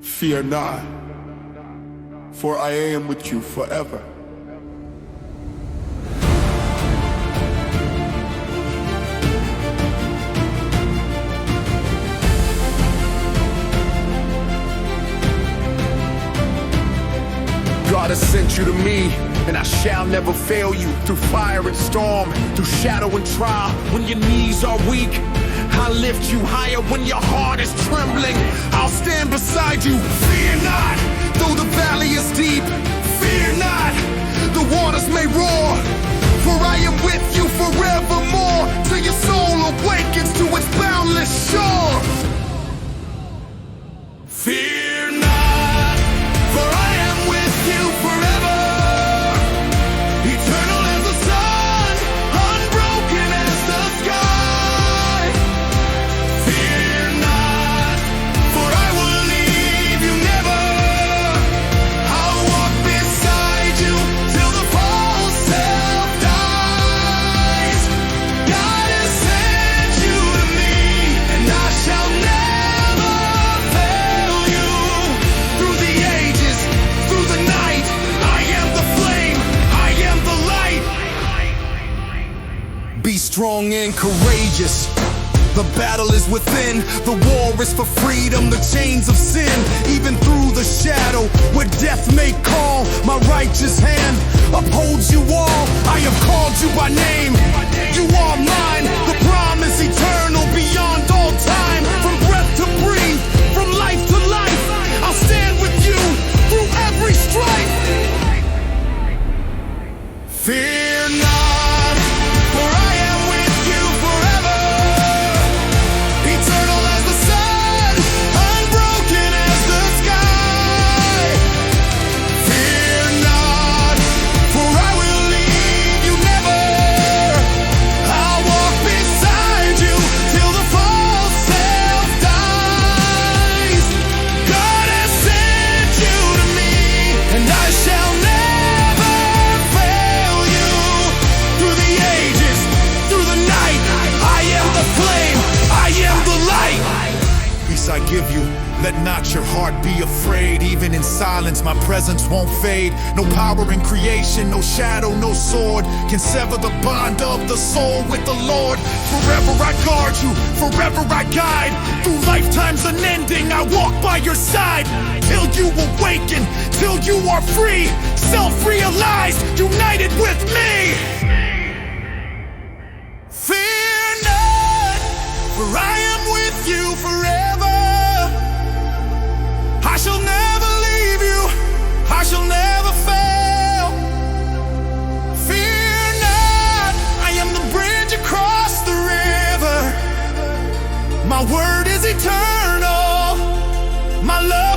Fear not, for I am with you forever. God has sent you to me, and I shall never fail you. Through fire and storm, through shadow and trial, when your knees are weak, I'll lift you higher. When your heart is trembling, I'll stand beside you. Fear not, though the valley is deep. Fear not, the waters may roar, for I am with you forevermore, till your soul awakens to its boundless shore. Fear not, for I am with you forever, eternal as the sun, unbroken as the sky. Fear not, for I will leave you never. I'll walk beside you till the false self dies. God has sent you to me, and I shall never fail you. Through the ages, through the night, I am the flame, I am the light. Be strong and courageous. The battle is within, the war is for freedom, the chains of sin. Even through the shadow, where death may call, my righteous hand upholds you all. I have called you by name, you are mine. The promise eternal beyond all time. From breath to breathe, from life to life, I'll stand with you through every strife. Fear not, for I am with you forever, eternal as the sun, unbroken as the sky. Fear not, for I will leave you never. I'll walk beside you till the false self dies. God has sent you to me, and I shall never fail you. Through the ages, through the night, I am the flame, I am the light. Peace I give you, let not your heart be afraid. Even in silence, my presence won't fade. No power in creation, no shadow, no sword can sever the bond of the soul with the Lord. Forever I guard you, forever I guide. Through lifetimes unending, I walk by your side. Till you awaken, till you are free, self-realized, united with me. Fear not, for I am with you forever. I shall never leave you, I shall never fail. Fear not, I am the bridge across the river. My word is eternal, my love